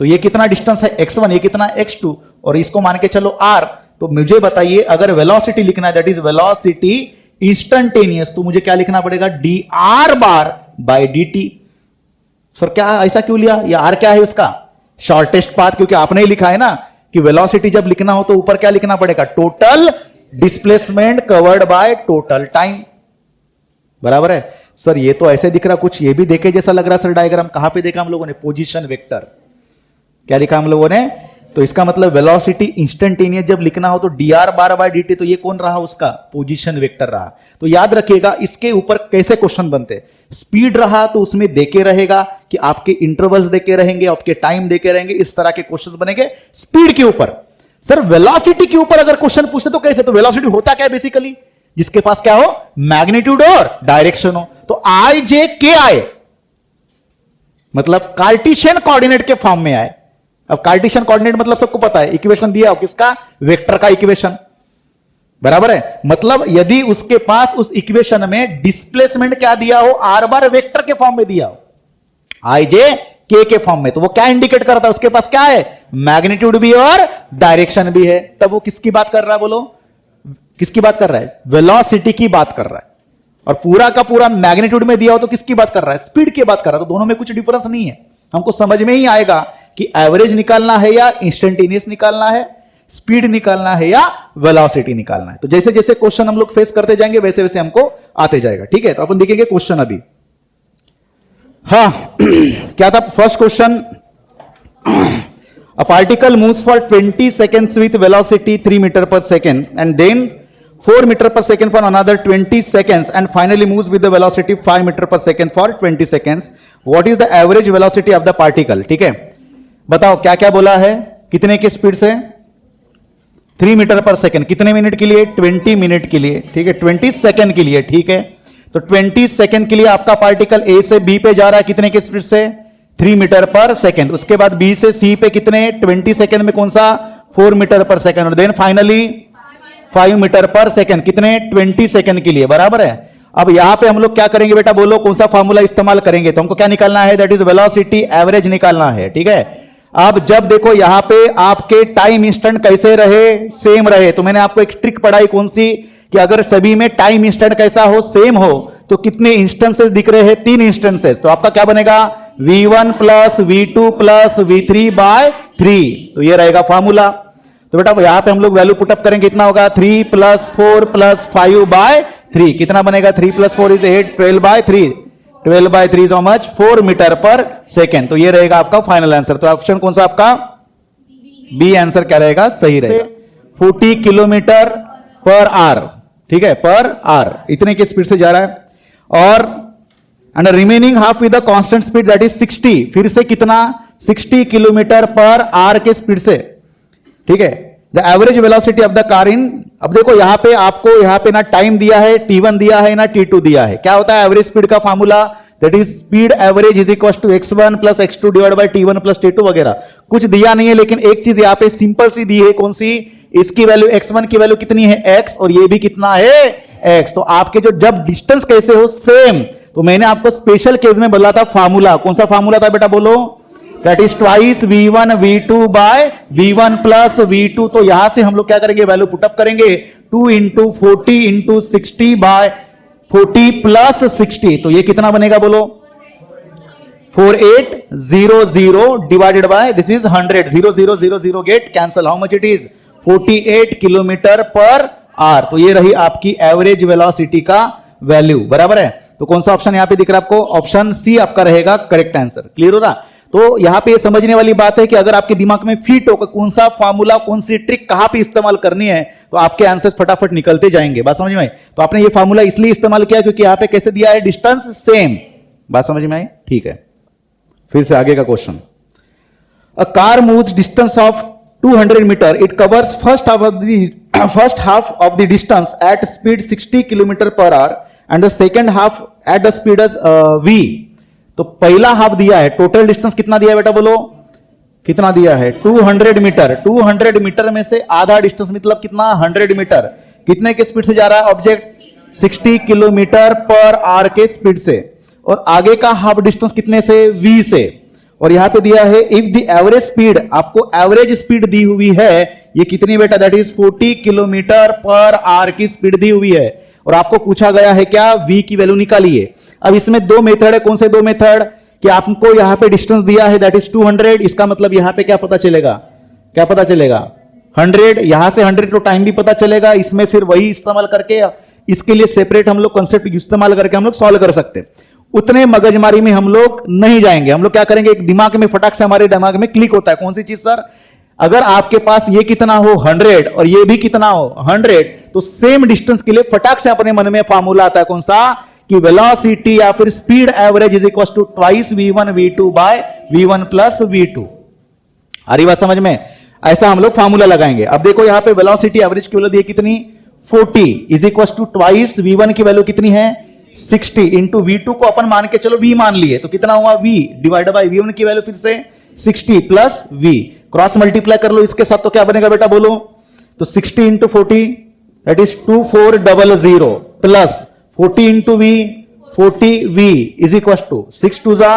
तो ये कितना डिस्टेंस है? x1। ये कितना? x2। और इसको मान के चलो r। तो मुझे बताइए अगर वेलोसिटी लिखना है, दैट इज वेलोसिटी इंस्टेंटेनियस, तो मुझे क्या लिखना पड़ेगा? dr बार बाय dt। सर क्या ऐसा क्यों लिया? ये r क्या है उसका? Shortest path. क्योंकि आपने ही लिखा है ना कि वेलोसिटी जब लिखना हो तो ऊपर क्या लिखना पड़ेगा? Total displacement covered by total time. बराबर है? सर ये तो ऐसे दिख रहा, कुछ ये भी देखे जैसा लग रहा सर डायग्राम। कहां पे देखा हम लोगों ने? Position vector. क्या लिखा हम लोगों ने? तो इसका मतलब वेलोसिटी इंस्टेंटेनियस जब लिखना हो तो dr बार बाय dt, तो ये कौन रहा? उसका पोजीशन वेक्टर रहा। तो याद रखिएगा इसके ऊपर कैसे क्वेश्चन बनते। स्पीड रहा तो उसमें देके रहेगा कि आपके इंटरवल्स देके रहेंगे, आपके टाइम देके रहेंगे, इस तरह के क्वेश्चन बनेंगे स्पीड के ऊपर। सर वेलोसिटी के ऊपर अगर क्वेश्चन पूछे तो कैसे? तो वेलोसिटी होता क्या है बेसिकली? जिसके पास क्या हो? मैग्नीट्यूड और डायरेक्शन हो। तो आई जे के आए, मतलब कार्टेशियन कोऑर्डिनेट के फॉर्म में आए। अब कार्टेशियन कोऑर्डिनेट मतलब सबको पता है, इक्वेशन दिया हो किसका? वेक्टर का इक्वेशन। बराबर है? मतलब यदि उसके पास उस इक्वेशन में डिस्प्लेसमेंट क्या दिया हो? आर बार वेक्टर के फॉर्म में दिया हो, आई जे के फॉर्म में, तो वो क्या इंडिकेट करता है? उसके पास क्या है? मैग्नीट्यूड भी और डायरेक्शन भी है। तब वो किसकी बात कर रहा है बोलो? किसकी बात कर रहा है? वेलोसिटी की बात कर रहा है। और पूरा का पूरा मैग्नीट्यूड में दिया हो तो किसकी बात कर रहा है? स्पीड की बात कर रहा है। तो दोनों में कुछ डिफरेंस नहीं है। हमको समझ में ही आएगा कि एवरेज निकालना है या इंस्टेंटेनियस निकालना है, स्पीड निकालना है या वेलोसिटी निकालना है। तो जैसे जैसे क्वेश्चन हम लोग फेस करते जाएंगे वैसे वैसे हमको आते जाएगा। ठीक है? तो अपन देखेंगे क्वेश्चन अभी। हाँ क्या था first question? A particle moves for 20 seconds with velocity 3 meter per second and then 4 meter per second for another 20 seconds and finally moves with the velocity 5 meter per second for 20 seconds. What is the average velocity of the particle? ठीक है, बताओ क्या क्या बोला है, कितने की speed से? 3 मीटर पर सेकेंड। कितने मिनट के लिए? 20 मिनट के लिए। ठीक है, 20 सेकेंड के लिए। ठीक है, तो 20 सेकेंड के लिए आपका पार्टिकल ए से बी पे जा रहा है कितने की स्पीड से? 3 मीटर पर सेकेंड। उसके बाद बी से सी पे कितने? 20 सेकेंड में कौन सा? 4 मीटर पर सेकेंड। और देन फाइनली 5 मीटर पर सेकेंड। कितने? 20 सेकेंड के लिए। बराबर है। अब यहां पे हम लोग क्या करेंगे बेटा, बोलो कौन सा फॉर्मूला इस्तेमाल करेंगे? तो हमको क्या निकालना है? दैट इज वेलोसिटी एवरेज निकालना है। ठीक है, अब जब देखो यहां पे आपके टाइम इंस्टेंट कैसे रहे? सेम रहे। तो मैंने आपको एक ट्रिक पढ़ाई कौन सी, कि अगर सभी में टाइम इंस्टेंट कैसा हो? सेम हो। तो कितने इंस्टेंसेस दिख रहे हैं? 3 इंस्टेंसेस। तो आपका क्या बनेगा? v1 plus v2 plus v3 bye 3। तो ये रहेगा फॉर्मूला। तो बेटा यहां पे हम लोग वैल्यू पुटअप करेंगे, कितना होगा 3 + 4 + 5/3, कितना बनेगा 3 + 4 = 8, 12/3, 12/3 इज हाउ मच 4 मीटर पर सेकेंड। तो ये रहेगा आपका फाइनल आंसर। तो ऑप्शन कौन सा आपका बी आंसर क्या रहेगा, सही रहेगा। 40 किलोमीटर पर आवर, ठीक है, पर आवर इतने की स्पीड से जा रहा है। और and remaining half with the constant speed that is 60, फिर से कितना 60 किलोमीटर पर आवर के स्पीड से, ठीक है। The average velocity of the car in, अब देखो यहां पे आपको यहां पे ना टाइम दिया है t1 दिया है ना t2 दिया है। क्या होता है एवरेज स्पीड का formula, that is speed average is equal to x1 + x2 divide by t1 + t2 वगैरह। कुछ दिया नहीं है, लेकिन एक चीज यहां पे सिंपल सी दी है, कौन सी, इसकी वैल्यू x1 की वैल्यू कितनी है x, और ये भी कितना है x। तो आपके जो जब डिस्टेंस कैसे हो सेम, तो मैंने आपको स्पेशल केस में बोला था फॉर्मूला, कौन सा फॉर्मूला था बेटा बोलो, that is twice v1 v2 by v1 + v2। तो यहां से हम लोग क्या करेंगे, वैल्यू पुटअप करेंगे 2 × 40 × 60 बाय 40 + 60। तो ये कितना बनेगा बोलो 4800 divided by this is 100, 0000 get cancel, how much it is 48 kilometre per hour. तो ये रही आपकी एवरेज वेलोसिटी का वैल्यू, बराबर है। तो कौन सा ऑप्शन यहां पे दिख रहा है आपको, ऑप्शन सी आपका रहेगा करेक्ट आंसर। क्लियर हो रहा। तो यहां पे समझने वाली बात है कि अगर आपके दिमाग में फिट हो कौन सा फार्मूला, कौन सी ट्रिक कहां पे इस्तेमाल करनी है, तो आपके आंसर्स फटाफट निकलते जाएंगे। बात समझ में आई। तो आपने ये फार्मूला इसलिए इस्तेमाल किया क्योंकि यहां पे कैसे दिया है, डिस्टेंस सेम। बात समझ में आई, ठीक है। फिर से आगे का question, a car moves distance of 200 metre, it covers first half of the distance at speed 60 kilometre per hour and the second half at the speed v। तो पहला हाफ दिया है, टोटल डिस्टेंस कितना दिया है बेटा बोलो, कितना दिया है 200 मीटर। 200 मीटर में से आधा डिस्टेंस मतलब कितना 100 मीटर, कितने के स्पीड से जा रहा है ऑब्जेक्ट 60 किलोमीटर पर आवर के स्पीड से, और आगे का हाफ डिस्टेंस कितने से v से। और यहां पे दिया है इफ द एवरेज स्पीड, आपको एवरेज स्पीड दी हुई है, ये कितनी बेटा, that is 40 kilometre per our की स्पीड दी हुई है, और आपको पूछा गया है क्या, v की वैल्यू निकालिए। अब इसमें दो मेथड है, कौन से दो मेथड, कि आपको यहां पे डिस्टेंस दिया है दैट इज 200, इसका मतलब यहां पे क्या पता चलेगा, क्या पता चलेगा 100, यहां से 100 तो टाइम भी पता चलेगा। इसमें फिर वही इस्तेमाल करके, इसके लिए सेपरेट हम लोग कंसेप्ट इस्तेमाल करके हम लोग सॉल्व कर सकते। उतने मगजमारी में हम लोग नहीं जाएंगे। हम लोग क्या करेंगे, एक दिमाग में फटाक से हमारे दिमाग में क्लिक होता है, कौन सी चीज सर, अगर आपके पास ये कितना हो 100 और ये भी कितना हो 100, तो सेम डिस्टेंस के लिए फटाक से अपने मन में फॉर्मूला आता है, कौन सा, कि वेलोसिटी या फिर speed average is equal to twice v1 v2 by v1 + v2। आ रही बात समझ में, ऐसा हम लोग फॉर्मूला लगाएंगे। अब देखो यहां पे वेलोसिटी एवरेज की वैल्यू दी है कितनी 40 is equal to twice v1 की वैल्यू कितनी है 60 इंटू v2 को अपन मान के चलो v मान लिए, तो कितना हुआ v डिवाइड बाय v1 की वैल्यू फिर से 60 प्लस v, क्रॉस मल्टीप्लाई कर लो इसके साथ, तो क्या बनेगा बेटा बोलो, तो 60 into 40 that is 2400 plus 40 into v 40v is equal to 6 2 जा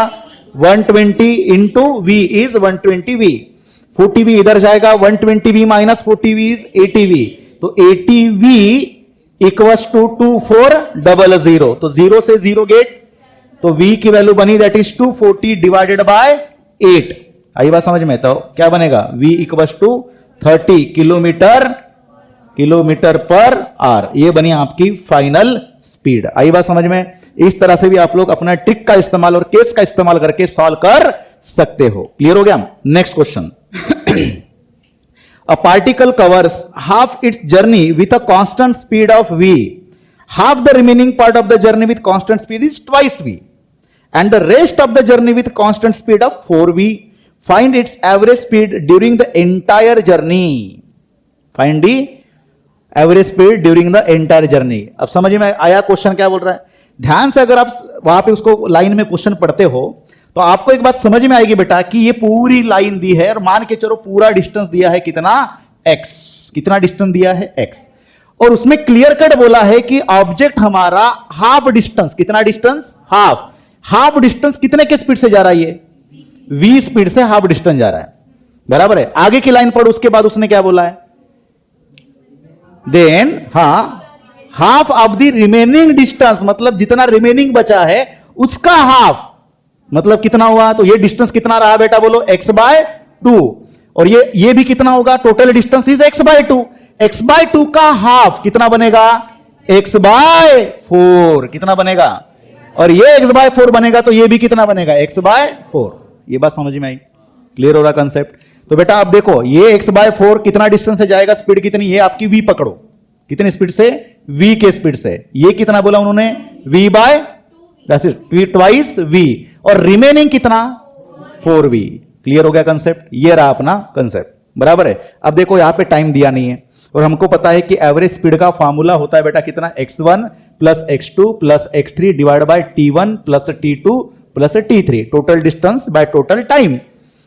120 into v is 120v, 40v इधर जाएगा 120v minus 40v is 80v, तो 80v इक्वल्स टू 2400, तो 0 से 0 गेट, तो v की वैल्यू बनी दैट इज 240 डिवाइडेड बाय 8। आई बात समझ में, तो क्या बनेगा v equals to 30 kilometre per hour, ये बनी आपकी फाइनल स्पीड। आई बात समझ में। इस तरह से भी आप लोग अपना ट्रिक का इस्तेमाल और केस का इस्तेमाल करके सॉल्व कर सकते हो। क्लियर हो गया। Next question, a particle covers half its journey with a constant speed of v, half the remaining part of the journey with constant speed is twice v, and the rest of the journey with constant speed of 4v. Find its average speed during the entire journey. Find the average speed during the entire journey. अब समझ में आया question क्या बोल रहा है। ध्यान से अगर आप वहां पे उसको लाइन में क्वेश्चन पढ़ते हो तो आपको एक बात समझ में आएगी बेटा कि ये पूरी लाइन दी है और मान के चलो पूरा डिस्टेंस दिया है कितना x, कितना डिस्टेंस दिया है x, और उसमें क्लियर कट बोला है कि ऑब्जेक्ट हमारा हाफ डिस्टेंस, कितना डिस्टेंस हाफ डिस्टेंस कितने के स्पीड से जा रहा है, ये v स्पीड से हाफ डिस्टेंस जा रहा है, बराबर है। आगे की लाइन पढ़ो, उसके बाद उसने क्या बोला है, than half of the remaining distance, मतलब जितना रिमेनिंग बचा है उसका हाफ, मतलब कितना हुआ, तो ये डिस्टेंस कितना रहा बेटा बोलो x/2, और ये भी कितना होगा, total distance is x/2, x/2 का हाफ कितना बनेगा, x/4 कितना बनेगा, और ये x/4 बनेगा तो ये भी कितना बनेगा, x/4। ये बात समझ में आई, क्लियर हो रहा कंसेप्ट। तो बेटा आप देखो ये x/4 कितना डिस्टेंस से जाएगा, स्पीड कितनी, ये आपकी v पकड़ो, कितनी स्पीड से, v के स्पीड से। ये कितना बोला उन्होंने, v/2 ट्वाइस v, और रिमेनिंग कितना, 4v। क्लियर हो गया कंसेप्ट, ये रहा अपना कंसेप्ट, बराबर है। अब देखो यहां पे टाइम दिया नहीं है, और हमको पता है कि एवरेज स्पीड का फॉर्मूला होता है बेटा कितना, x1 plus x2 plus x3 divide by t1 plus t2 plus t3, total distance by total time.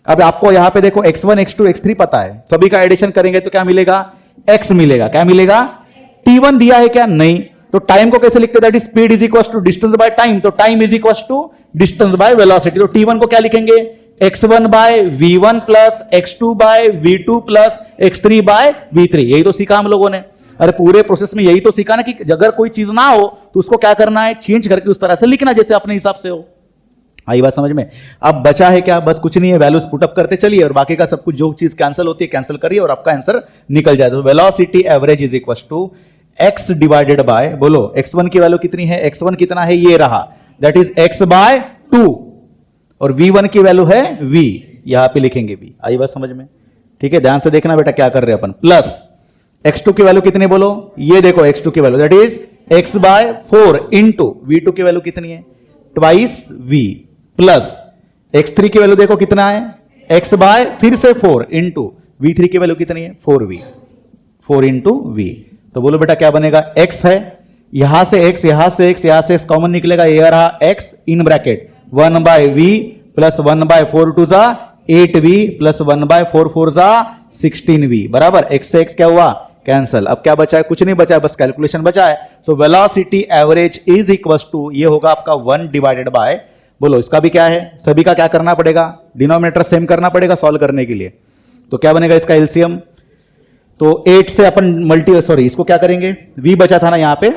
अब आपको यहां पे देखो x1 x2 x3 पता है, सभी का एडिशन करेंगे तो क्या मिलेगा, x मिलेगा। क्या मिलेगा, t1 दिया है क्या, नहीं। तो टाइम को कैसे लिखते हैं, speed is equal to distance by time, तो time is equal to distance by velocity. तो t1 को क्या लिखेंगे, x1 bye v1 plus x2 bye v2 plus x3 bye v3। यही तो सीखा हम लोगों ने, अरे पूरे प्रोसेस में यही तो सीखा ना कि अगर कोई चीज ना हो तो उसको क्या करना है, चेंज करके उस तरह से लिखना जैसे अपने हिसाब से हो। आई बात समझ में। अब बचा है क्या, बस कुछ नहीं है, वैल्यूज पुटअप करते चलिए और बाकी का सब कुछ जो चीज कैंसिल होती है कैंसिल करिए और आपका आंसर निकल जाए। तो velocity average is equal to x divided by, बोलो x1 की वैल्यू कितनी है, x1 कितना है, ये रहा, दैट इज x/2, और v1 की वैल्यू है v, यहां पे लिखेंगे v। आई बात समझ में, ठीक है, ध्यान से देखना बेटा क्या कर रहे हैं अपन। प्लस x2 की वैल्यू कितनी, बोलो ये देखो x2 की value that is x/4 into v2 की वैल्यू कितनी है, ट्वाइस v, प्लस x3 की वैल्यू देखो कितना है, फिर से 4 इंटू v3 की वैल्यू कितनी है, 4v, 4 इंटू v। तो बोलो बेटा क्या बनेगा, x है, यहां से x, यहां से x, यहां से x कॉमन निकलेगा, ये रहा x in bracket 1/v plus 1/4 two जा 8v प्लस 1/4 4 जा 16v, बराबर। x से x क्या हुआ, कैंसल। अब क्या बचा है, कुछ नहीं बचा है, बस कैलकुलेशन बचा है। So velocity average is equal to, ये होगा आपका 1 डिवाइडेड बाय, बोलो इसका भी क्या है, सभी का क्या करना पड़ेगा, डिनोमिनेटर सेम करना पड़ेगा सॉल्व करने के लिए। तो क्या बनेगा इसका एलसीएम, तो 8 से अपन इसको क्या करेंगे, v बचा था ना यहां पे,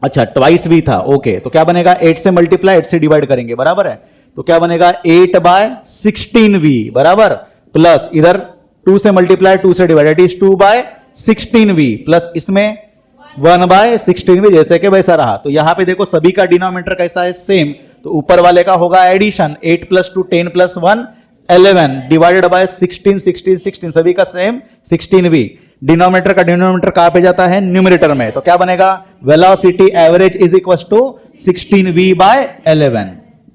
अच्छा ट्वाइस v था, ओके। तो क्या बनेगा, 8 से मल्टीप्लाई 8 से डिवाइड करेंगे, बराबर है। तो क्या बनेगा 8/16v, बराबर, प्लस इधर 2 से मल्टीप्लाई 2 से divide, it is 2/16v, plus इसमें 1/16v, जैसे कि वैसा रहा। तो यहां पे देखो सभी का डिनोमिनेटर कैसा है, सेम। तो ऊपर वाले का होगा एडिशन, 8 + 2 10 + 1 11 डिवाइडेड बाय 16 16 16, सभी का सेम 16v। डिनोमिनेटर का डिनोमिनेटर कहां पे जाता है, न्यूमरेटर में। तो क्या बनेगा, velocity average is equal to 16v/11।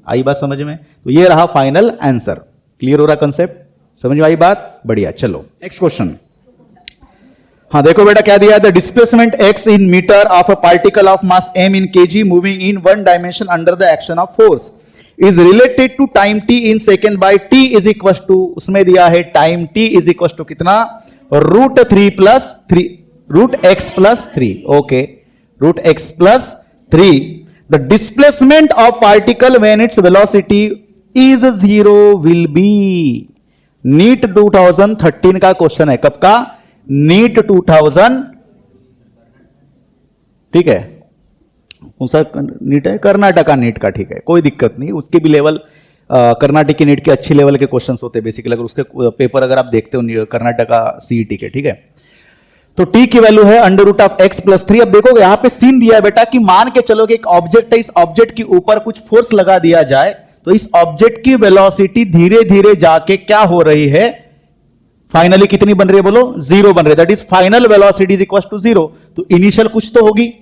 आई बात समझ में। तो ये रहा फाइनल आंसर। क्लियर हो रहा कंसेप्ट, समझ में आई बात, बढ़िया। चलो नेक्स्ट क्वेश्चन। हाँ देखो बेटा क्या दिया है, the displacement x in metre of a particle of mass m in kg moving in one dimension under the action of force is related to time t in second by t is equal to, उसमें दिया है time t is equal to कितना, √x+3, okay, √x+3। The displacement of particle when its velocity is 0 will be, NEET 2013 का question है, कब का, NEET 2000, ठीक है, कौन सा नीट है, कर्नाटका नीट का, ठीक है, कोई दिक्कत नहीं, उसके भी लेवल कर्नाटक की नीट के अच्छी लेवल के क्वेश्चंस होते हैं बेसिकली, अगर उसके पेपर अगर आप देखते हो कर्नाटका सीईटी के, ठीक है। तो t की वैल्यू है √x+3। अब देखो यहां पे सीन दिया है बेटा कि मान के चलो कि एक ऑब्जेक्ट है, इस ऑब्जेक्ट के ऊपर कुछ फोर्स लगा दिया जाए तो इस ऑब्जेक्ट की वेलोसिटी धीरे धीरे जाके क्या हो रही है, फाइनली कितनी बन रही है, बोलो 0 बन रही है, that is final velocity is equal to 0। तो इनिशियल कुछ तो होगी।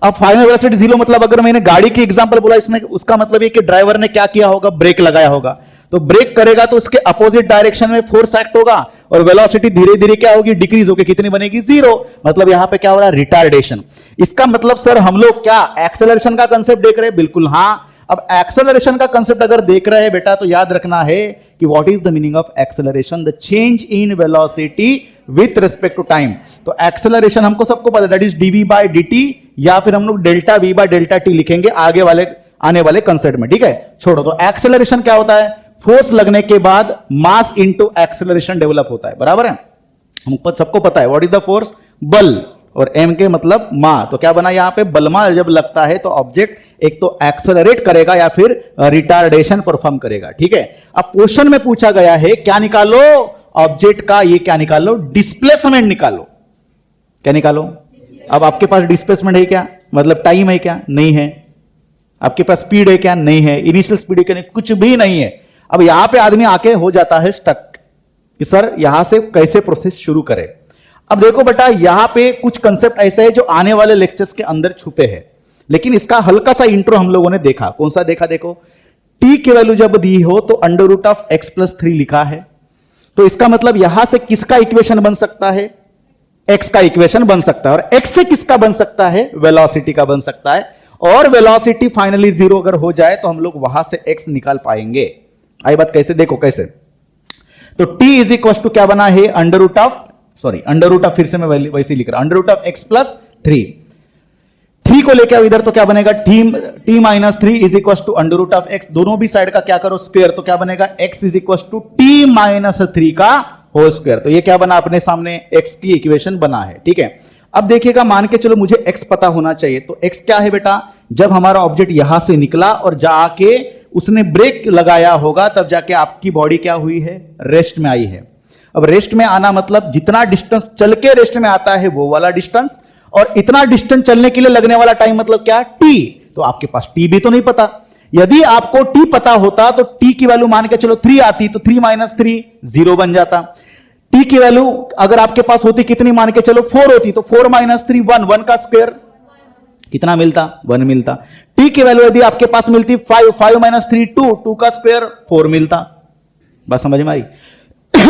अब फाइनल वेलोसिटी 0 मतलब अगर मैंने गाड़ी की एग्जांपल बोला इसने, उसका मतलब ये कि ड्राइवर ने क्या किया होगा, ब्रेक लगाया होगा। तो ब्रेक करेगा तो उसके अपोजिट डायरेक्शन में फोर्स एक्ट होगा और वेलोसिटी धीरे धीरे क्या होगी, डिक्रीज होकर कितनी बनेगी, 0। मतलब यहां पे क्या हो रहा है, रिटार्डेशन। इसका मतलब सर हम लोग क्या एक्सेलरेशन का कंसेप्ट देख रहे हैं, बिल्कुल हाँ। अब एक्सेलरेशन का कंसेप्ट अगर देख रहे हैं बेटा तो याद रखना है कि what is the meaning of acceleration, the change in velocity with respect to time. तो एक्सेलरेशन हमको सबको पता है, दैट इज dv/dt, या फिर हम लोग ΔV/ΔT लिखेंगे आगे वाले आने वाले कंसेप्ट में, ठीक है, छोड़ो। तो एक्सेलरेशन क्या होता है, फोर्स लगने के बाद मास इनटू एक्सेलरेशन डेवलप होता है, बराबर है, हमको सबको पता है। व्हाट इज द फोर्स, बल, और m के मतलब मां। तो क्या बना यहां पे, बलमा जब लगता है तो ऑब्जेक्ट एक तो एक्सेलरेट करेगा या फिर रिटार्डेशन परफॉर्म करेगा, ठीक है। अब क्वेश्चन में पूछा गया है क्या निकालो, ऑब्जेक्ट का ये क्या निकालो, डिस्प्लेसमेंट निकालो। क्या निकालो? अब आपके पास डिस्प्लेसमेंट है क्या, मतलब टाइम है क्या? नहीं है। आपके पास स्पीड है क्या? नहीं है। इनिशियल स्पीड है क्या? नहीं, कुछ भी नहीं है। अब यहां पे आदमी आके हो जाता है स्टक कि सर यहां से कैसे प्रोसेस शुरू करें। अब देखो बेटा, यहां पे कुछ कंसेप्ट ऐसे है जो आने वाले लेक्चर्स के अंदर छुपे हैं, लेकिन इसका हल्का सा इंट्रो हम लोगों ने देखा। कौन सा देखा? देखो, टी की वैल्यू जब दी हो तो under root of x plus 3 लिखा है, तो इसका मतलब यहां से किसका इक्वेशन बन सकता है? एक्स का इक्वेशन बन सकता है। और एक्स से किसका बन सकता है? वेलोसिटी का बन सकता है। और वेलोसिटी फाइनली 0 अगर हो जाए तो हम लोग वहां से एक्स निकाल पाएंगे। आई बात? कैसे? देखो कैसे। तो t इज इक्वल टू क्या बना है? अंडर रूट ऑफ, फिर से मैं वैसे लिख रहा हूं, under root of x plus 3 को लेकर इधर, तो क्या बनेगा? t minus 3 is equal to under root of x. दोनों भी साइड का क्या करो? स्क्वायर। तो क्या बनेगा? x is equal to t minus 3 का होल स्क्वायर। तो ये क्या बना अपने सामने? x की इक्वेशन बना है। ठीक है, अब देखिएगा, मान के चलो मुझे x पता होना चाहिए। तो x क्या है बेटा? जब हमारा ऑब्जेक्ट यहां से निकला और जाके उसने ब्रेक लगाया होगा, तब जाके आपकी बॉडी क्या हुई है? रेस्ट में आई है। अब रेस्ट में आना मतलब जितना डिस्टेंस चल के रेस्ट में आता है वो वाला डिस्टेंस, और इतना डिस्टेंस चलने के लिए लगने वाला टाइम मतलब क्या? t। तो आपके पास t भी तो नहीं पता। यदि आपको t पता होता तो t की वैल्यू मान के चलो 3 आती, तो 3 माइनस 3 0 बन जाता। t की वैल्यू अगर आपके पास होती कितनी मान के चलो 4 होती, तो 4 माइनस 3 1 का स्क्वायर कितना मिलता? 1 मिलता। t की वैल्यू यदि आपके पास मिलती 5 माइनस 3 2 का स्क्वायर 4 मिलता। बस समझ में आई?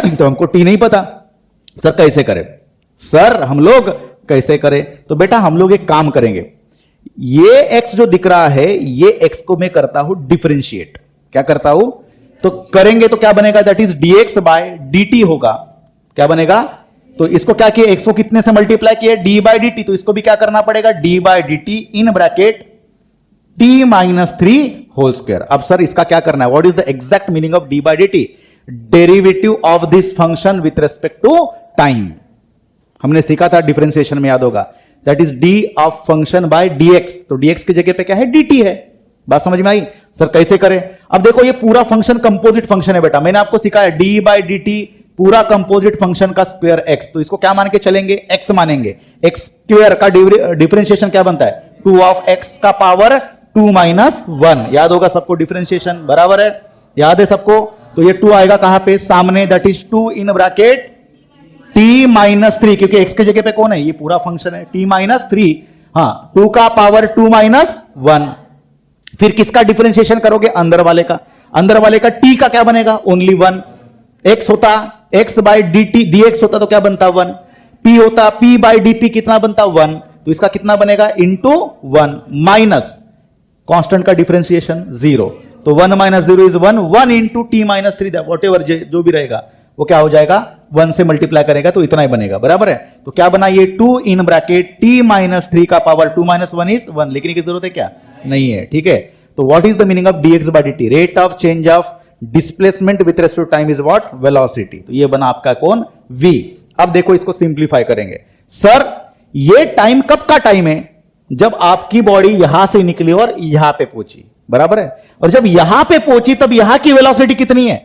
तो हमको t नहीं पता, सर कैसे करें? सर हम लोग कैसे करें? तो बेटा हम लोग एक काम करेंगे, ये x जो दिख रहा है ये x को मैं करता हूं डिफरेंशिएट। क्या करता हूं? तो करेंगे तो क्या बनेगा? That is dx by dt होगा। क्या बनेगा? तो इसको क्या किया? x को कितने से मल्टीप्लाई किया? d by dt। तो इसको भी क्या करना पड़ेगा? d by dt in bracket t minus 3 whole square. अब सर इसका क्या करना है? What is the exact meaning of d by dt? Derivative of this function with respect to time. हमने सीखा था डिफरेंशिएशन में, याद होगा, that is d of function by dx। तो dx की जगह पे क्या है? dt है। बात समझ में आई? सर कैसे करें? अब देखो, ये पूरा फंक्शन कंपोजिट फंक्शन है बेटा, मैंने आपको सिखाया d बाय dt पूरा कंपोजिट फंक्शन का स्क्वायर x। तो इसको क्या मान के चलेंगे? x मानेंगे। x स्क्वायर का डिफरेंशिएशन क्या बनता है? 2 ऑफ x का पावर 2 माइनस 1। याद होगा सबको डिफरेंशिएशन, बराबर है? याद है सबको? तो ये 2 आएगा कहां पे? सामने, that is 2 in bracket t minus 3, क्योंकि x की जगह पे कौन है? ये पूरा फंक्शन है, t माइनस 3। हाँ, 2 का पावर 2 माइनस 1। फिर किसका डिफरेंशिएशन करोगे? अंदर वाले का। अंदर वाले का t का क्या बनेगा? ओनली 1। x होता x बाई dt, dx होता तो क्या बनता? 1। p होता p बाई dp, कितना बनता? 1। तो इसका कितना बनेगा? इंटू 1 माइनस कांस्टेंट का डिफरेंशिएशन 0। तो 1 minus 0 is 1। 1 into T minus 3, what ever जो भी रहेगा वो क्या हो जाएगा? 1 से मल्टीप्लाई करेगा तो इतना ही बनेगा, बराबर है? तो क्या बना? ये 2 इन ब्रैकेट t माइनस 3 का पावर 2 माइनस 1 इज 1। लिखने की जरूरत है क्या? नहीं है। ठीक है, तो what is the meaning of dx by dt? Rate of change of displacement with respect to time is what? Velocity. तो ये बना आपका कौन? v। अब देखो इसको सिंप्लीफाई करेंगे। सर ये टाइम कब का टाइम है? जब आपकी बॉडी यहां से निकली और यहां पे पहुंची, बराबर है? और जब यहां पे पहुंची तब यहां की वेलोसिटी कितनी है?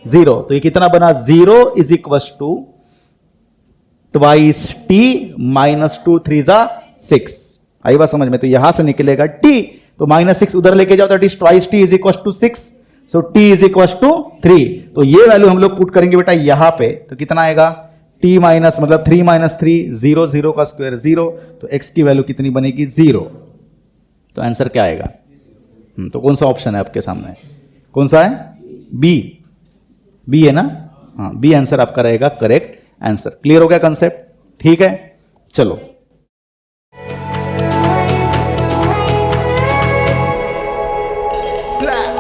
0। तो ये कितना बना? 0 is equal to twice t minus 2 3 जा 6। आई बात समझ में? तो यहां से निकलेगा t, तो माइनस 6 उधर लेके जाओ, that is twice t is equal to 6। So t is equal to 3। तो ये वैल्यू हम लोग पुट करेंगे बेटा यहां पे, तो कितना आएगा? t माइनस मतलब 3 माइनस 3 0, 0 का स्क्वायर 0। तो x की वैल्यू कितनी बनेगी? 0। तो आंसर क्या आएगा? तो कौन सा ऑप्शन है आपके सामने? कौन सा है? बी है ना? हाँ, बी आंसर आपका रहेगा करेक्ट आंसर। क्लियर हो गया कंसेप्ट? ठीक है, चलो। Clap.